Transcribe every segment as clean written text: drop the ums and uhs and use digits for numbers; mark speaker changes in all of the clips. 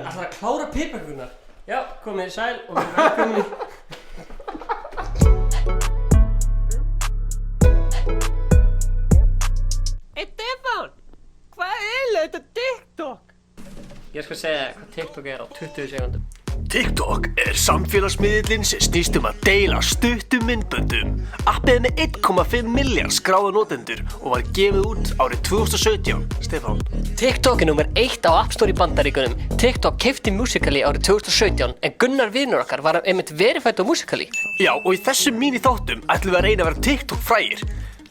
Speaker 1: Það að klára piparkökurnar. Já, komið sæl og velkomin í... Hey Stefán, hvað þetta TikTok? Ég skal segja hvað TikTok á 20 sekúndum.
Speaker 2: TikTok samfélagsmiðillinn sem snýst að deila stuttum myndböndum. Appið með 1,5 miljard skráða notendur og var gefið út árið 2017. Stefán.
Speaker 1: TikTok númer 1 á App Store í Bandaríkjunum. TikTok keypti Musical.ly árið 2017 en Gunnar vinur okkar var einmitt verified á Musical.ly.
Speaker 2: Já, og í þessum mini-þáttum ætlum við að reyna að vera TikTok frægir.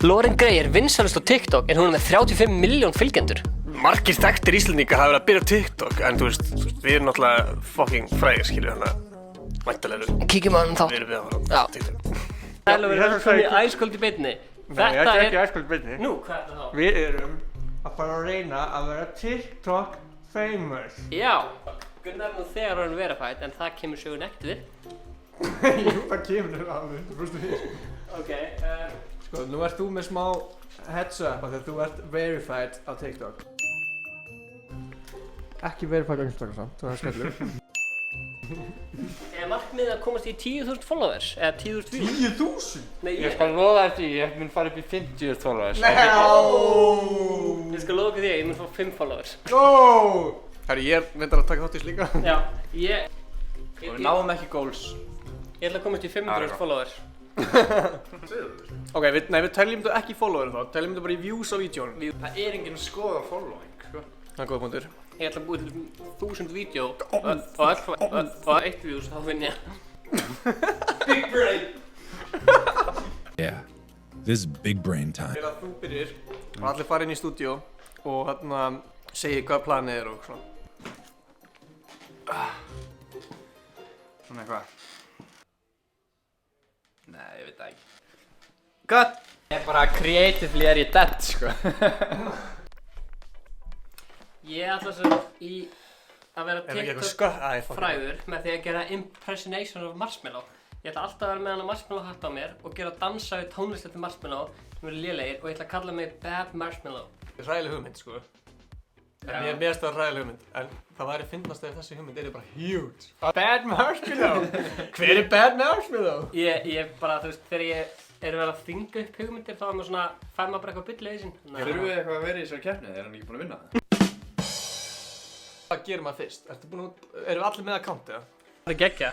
Speaker 1: Lauren Grey vinsælust á TikTok en hún með 35 milljón fylgjendur.
Speaker 2: Margir þekktir Íslendingar hafa verið að byrja á TikTok en þú veist, við erum náttúrulega fucking frægir, skilju, þannig að væntanlega
Speaker 1: Kíkjum á hann þátt.
Speaker 2: við erum við að fara á TikTok.
Speaker 1: Það er velkomin í Æskuld í beinni.
Speaker 3: Nei, þetta er ekki Æskuld í beinni.
Speaker 1: Nú, hvað er það þá?
Speaker 3: Við erum að fara að reyna að vera TikTok famous.
Speaker 1: Já, Gunnar nú þegar orðin verified en það kemur sögun ekkert við.
Speaker 3: Jú, það kemur þér alveg, þú fórstu því.
Speaker 1: Ok,
Speaker 3: Sko, nú ert þú með smá heads up af því að þú ert verified á TikTok. Ekki verified á Instagram samt, það er skellur.
Speaker 1: Er markmiðið að komast í 10.000 followers? Eða 10.000 views?
Speaker 3: 10.000?
Speaker 1: Nei,
Speaker 4: Ég skal lofa þér því, ég mun fara upp í 50 followers.
Speaker 1: Ég skal loka því að ég mun fá 5 followers.
Speaker 3: Herri, ég reyndar að taka þátt í þessu líka.
Speaker 1: Já, ég
Speaker 4: Og við náum ekki goals.
Speaker 1: Ég ætla að komast í 500 followers.
Speaker 3: Ok, við teljum þetta ekki followerum þá, teljum þetta bara í views á vídeónum.
Speaker 4: Það er enginn að skoða following, sko.
Speaker 3: Það er góða punktur.
Speaker 1: Ég ætla að búið til 1000 vídeo og 1 views, þá finn ég. Big brain!
Speaker 5: Yeah, this is big brain time.
Speaker 3: Þegar þú byrjir og allir fara inn í stúdíó og hérna segir hvað planið er og svona.
Speaker 4: Svona eitthvað. Nei, ég veit það ekki. Cut! Ég er bara creatively er ég dead, sko.
Speaker 1: Ég ætla svo í að vera
Speaker 3: Er ekki eitthvað
Speaker 1: TikTok frægur með því að gera impersonation of Marshmallow. Ég ætla alltaf að vera með hana Marshmallow hatt á mér og gera dansa við tónlist eftir Marshmallow sem eru lélegir og ég ætla að kalla mig Bad Marshmallow.
Speaker 3: Það er ræðileg hugmynd, sko. En mér finnst það ræðileg hugmynd, en það væri fyndnast ef þessi hugmynd er bara huge. Bad Marshmallow! Hver er Bad Marshmallow?
Speaker 1: Ég bara, þú veist, þegar ég er verið að þvinga upp hugmyndir þá er maður svona, fær maður bara eitthvað byll í hausinn.
Speaker 4: Þurfum við eitthvað að vera í þessari keppni? Er hann ekki búinn að vinna?
Speaker 3: Hvað gerir maður fyrst? Erum við allir með account, eða?
Speaker 1: Það er geggja.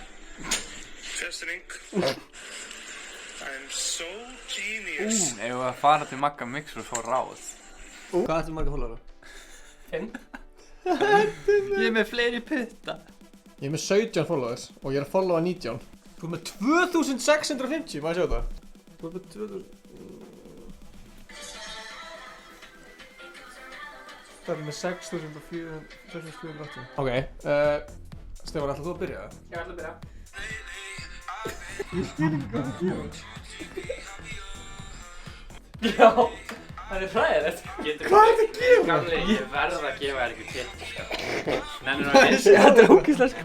Speaker 6: Testing. I'm so genius.
Speaker 4: Ef við að fara til Magga Mix og fá ráð.
Speaker 3: Hvað ættum marga followera?
Speaker 1: 5.
Speaker 4: Ég er með fleiri putta.
Speaker 3: Ég er með 17 followers og ég er að followa 19. Þú er með 2650, má ég sjá það? Þú er með 2000... Það er með 6480. Ok, Stefán, ætlar þú að byrja það?
Speaker 1: Ég ætla að byrja. Já, það er hræðilegt.
Speaker 3: Hvað er þetta að gera?
Speaker 4: Gamli, ég verð að gefa þér eitthvað tipp, sko. Nennir þú að eins?
Speaker 1: Þetta er ógeðslega sko.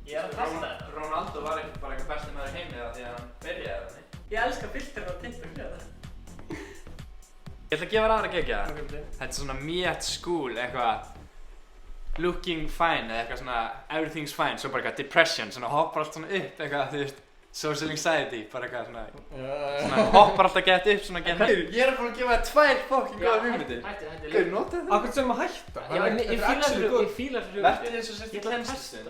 Speaker 1: Ég er að testa þetta.
Speaker 4: Ronaldo var ekki bara eitthvað besti maður í heimi þegar því að hann byrjaði þannig.
Speaker 1: Ég elska filterinn á TikTok fyrir það.
Speaker 4: Ég ætla að gefa þér aðra gegja. Þetta er svona me at school, eitthvað looking fine eða eitthvað svona everything's fine, svo bara eitthvað depression, svona hoppar allt svona upp, eitthvað, þú veist, social anxiety, bara eitthvað svona hoppar alltaf gett upp, svona gett upp. Ég er að fara að gefa þér 2 fucking góða hugmyndir.
Speaker 1: Hætti.
Speaker 4: Gauð, notaðu það?
Speaker 3: Akkur sem að hætta?
Speaker 1: Ég fíla þessu
Speaker 4: Vertu eins og sért í kennslu.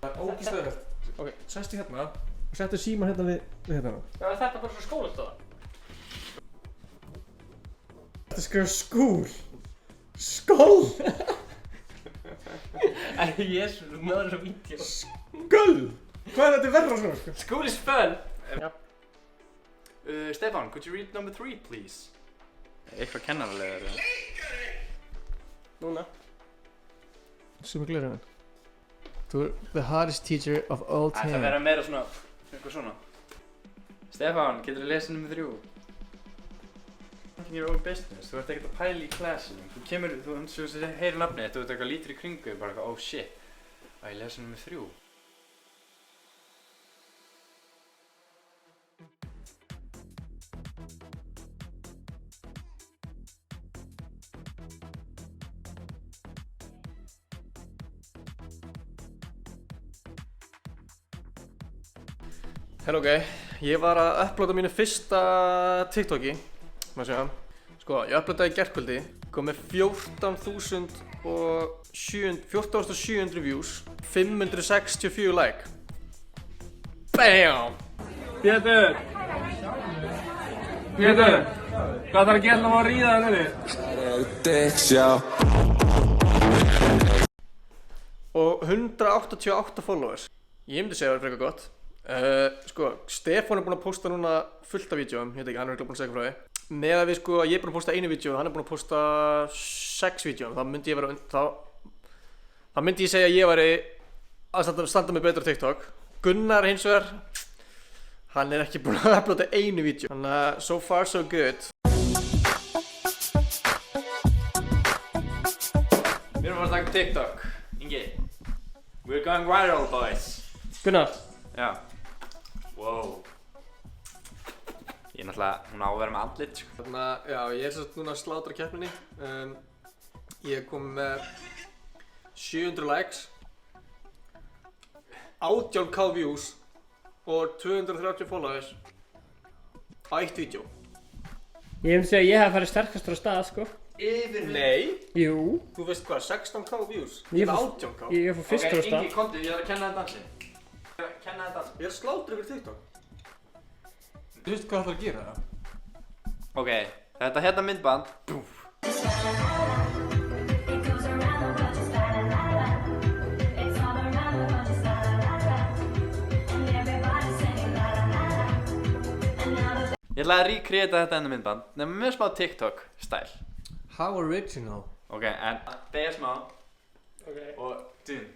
Speaker 3: Það er ógeðslega vel. Ok, sestu hérna og settu síman hérna við hérna.
Speaker 1: Já, þetta bara svo skólastofa.
Speaker 3: Þetta er skrifa skúl. Skól!
Speaker 1: Jésus, þú náður þessu vídeo.
Speaker 3: Skól! Hvað er þetta verra svona, sko?
Speaker 1: School is fun. Já.
Speaker 4: Stefán, could you read number 3, please? Eitthvað kennaralegar,
Speaker 1: Núna.
Speaker 3: Suma glerina. Þú er the hardest teacher of all
Speaker 4: Það
Speaker 3: time.
Speaker 4: vera meira svona, eitthvað svona. Stefán, getur þú lesið nummer 3? Your own business, þú ert ekkert að pæla í klassinum. Þú kemur, þú heyrir nafnið, þú ert eitthvað lítur í kringu, bara eitthvað, oh shit. Ég lesa nummer 3.
Speaker 3: Ok, ég var að upplóta mínu fyrsta TikToki. Má sjá. Sko, ég upplótaði í gærkvöldi, kom með 14.700 views, 564 like. BAM!
Speaker 7: Pétur, hvað þarf að gera að ríða það niður?
Speaker 3: Og 188 followers. Ég myndi segja að það er frekar gott. Sko, Stefán er búinn að posta núna fullt af vídeóum, ég veit ekki, hann er búinn að segja frá því. Með að við sko, ég er búinn að posta einu vídeó, hann er búinn að posta 6 vídeóum, þá myndi ég vera, þá myndi ég segja að ég væri að standa með betur á TikTok. Gunnar hins vegar, hann er ekki búinn að upplóta einu vídeó, þannig að so far so good.
Speaker 4: Við erum að taka TikTok, Ingi. We're going viral, boys.
Speaker 1: Gunnar.
Speaker 4: Já. Wow. Ég er náttúrulega, hún á að vera með andlit, sko.
Speaker 3: Þannig að, já, ég er svolítið núna að slátra keppninni. Ég er komið með 700 likes, 18k views og 230 followers á eitt vídeo.
Speaker 1: Ég myndi segja að ég hef farið sterkastur á stað, sko.
Speaker 3: Nei,
Speaker 1: Jú.
Speaker 3: þú veist hvað, 16k views,
Speaker 1: Ég
Speaker 3: eða
Speaker 1: fór-
Speaker 3: 18k.
Speaker 1: Ég fór fyrstur á
Speaker 4: Ok,
Speaker 1: stað.
Speaker 4: Ingi, komdu, ég er að kenna þér dansinn. Ég er að kenna þér dansinn.
Speaker 3: Ég er að slátra ykkur TikTok.
Speaker 7: Þú veist hvað það þarf að gera það?
Speaker 4: Ok, þetta hérna myndband. Ég ætla að recreata þetta hérna myndband, nema með smá TikTok-stæl.
Speaker 3: How original.
Speaker 4: Ok, en beigja smá
Speaker 1: Ok.
Speaker 4: og dun.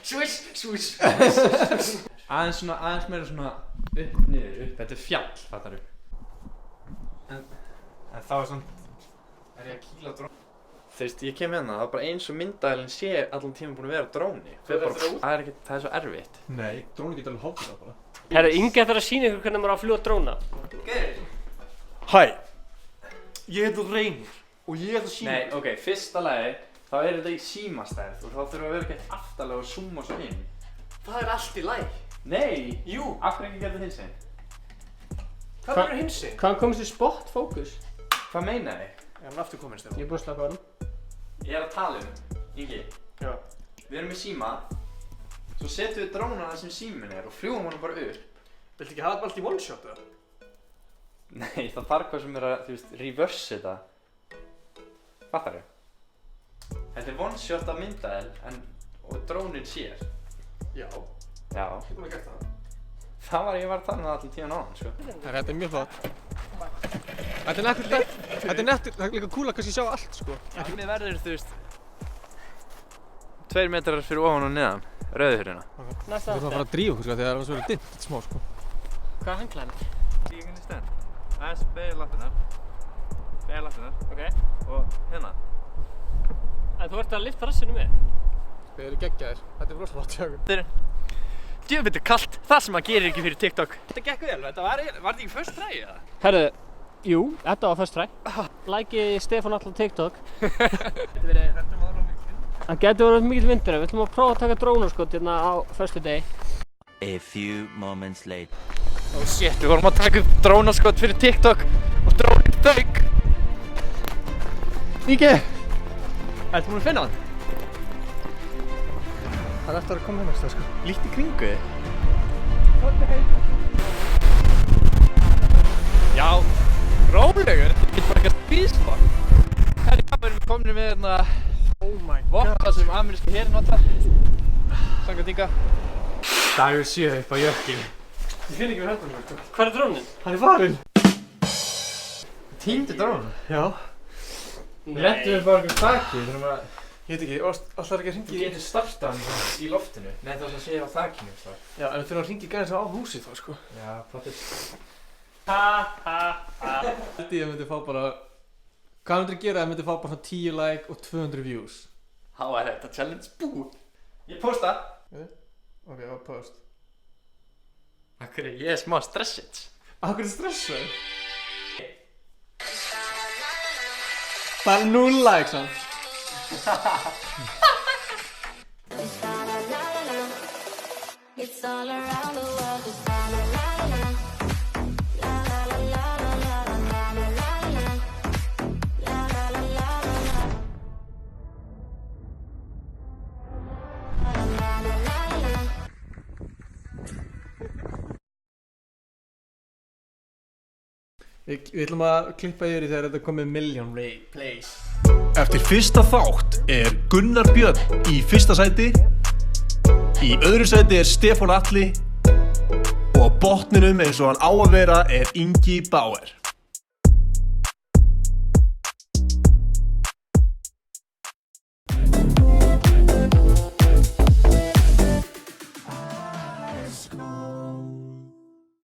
Speaker 4: Swish. Aðeins meira svona upp, niður, upp. Þetta er fjall, fattar du?
Speaker 7: En þá er svona, er ég að kýla á drón?
Speaker 4: Þú veist, ég kem hérna, það er bara eins og myndavélinn sé allan tíma búin að vera á dróni. Það er svo erfitt.
Speaker 7: Nei, drónu getur alveg hoppið það bara.
Speaker 1: Herru, Ingi ætlar að sýna ykkur hvernig maður á að fljúga dróna.
Speaker 3: Hæ, ég heiti Reynir og ég ætla að sýna
Speaker 4: Nei, ok, fyrsta lagi, þá er þetta í símastærð og þá þurfum við að vera gett aftarlega og zooma svo inn.
Speaker 3: Það er allt í lagi.
Speaker 4: Nei!
Speaker 3: Jú.
Speaker 4: Af hverju ekki gera þetta hins veginn?
Speaker 3: Hvað verður hinsinn?
Speaker 1: Hvaðan komist þið spot fókus?
Speaker 4: Hvað meina þið?
Speaker 3: Er hann aftur komin, Stefán?
Speaker 1: Ég er búinn að slaka á hann.
Speaker 4: Ég er að tala Ingi,
Speaker 3: Já.
Speaker 4: við erum með síma, svo setjum við drónana þar sem síminn er og fljúum honum bara upp.
Speaker 3: Viltu ekki hafa þetta allt í one shot eða?
Speaker 4: Nei, það þarf hvað sem er að, þú veist, reverse þetta. Fattar þau? Þetta er one shot af myndavél og drónin sér.
Speaker 3: Já.
Speaker 4: Já.
Speaker 3: Getur maður gert það?
Speaker 4: Það var ég var að tala um það allan tíðan á hann, sko.
Speaker 3: Þetta er mjög flott. Þetta er nettur, það er líka cool að kannski sjá allt, sko.
Speaker 4: Hvernig verður, þú veist, 2 metrar fyrir ofan og neðan, rauðhurðina.
Speaker 1: Næsta
Speaker 3: Við þurfum að fara að drífa okkur, sko, því það er alveg svo dimmt smá, sko.
Speaker 1: Hvað er hanglaðið mitt?
Speaker 4: Ég hvernig stend. Aðeins beigja lappirnar. Ok. Og hérna.
Speaker 1: En þú ert að lyfta rassinu með?
Speaker 3: Þið eru geggjaðir. Þetta er rosalega flott hjá okkur.
Speaker 2: Djöfull er kalt, það sem maður gerir ekki fyrir TikTok.
Speaker 4: Þetta gekk vel, var þetta ekki first try eða?
Speaker 1: Herru, jú, þetta var first try. Lækið Stefán allan TikTok. Það getur verið mikil vindur. Við ætlum að prófa að taka drónaskot hérna á föstudegi.
Speaker 8: A few moments later.
Speaker 2: Oh shit, við vorum að taka upp drónaskot fyrir TikTok og drónin þauk. Ingi, ertu búinn að finna hann?
Speaker 3: Það er eftir að koma hérna, sko.
Speaker 2: Lít í kringu þig. Já, rólegur, þetta er bara eitthvað spísfag. Herri, við erum komin með hérna vopna sem ameríski herinn notar. Samkvæmt Inga.
Speaker 3: Dagur 7 upp á jökli.
Speaker 7: Ég finn ekki við höndunum, sko.
Speaker 1: Hvað er drónin?
Speaker 3: Hann er farinn.
Speaker 7: Týndi drónu?
Speaker 3: Já.
Speaker 7: Lettum við bara einhver þakki, við þurfum að...
Speaker 3: Ég veit ekki, allar ekki að hringi
Speaker 7: Þú getur startað hann í loftinu. Nei, það sem segir á þakkinu, sko.
Speaker 3: Já, en við þurfum að hringi gæðins á húsið þá, sko.
Speaker 7: Já, plottir.
Speaker 3: Held ég myndi fá bara... Hvað myndir gera ef ég myndi fá bara 10 like og 200 views?
Speaker 4: Há er þetta challenge búið. Ég posta.
Speaker 3: Ok, og post.
Speaker 4: Akkur ég er smá stressið.
Speaker 3: Akkur er stressaður? Það er 0 likes, hann.
Speaker 9: It's all around the world. It's la la la la. La la la la la la la la la la. La la la la la la. La la la la la.
Speaker 3: Við ætlum að klippa yfir í þegar þetta komið million plays.
Speaker 2: Eftir fyrsta þátt er Gunnar Björn í fyrsta sæti. Í öðru sæti er Stefán Atli. Og á botninum eins og hann á að vera er Ingi Bauer.
Speaker 9: School.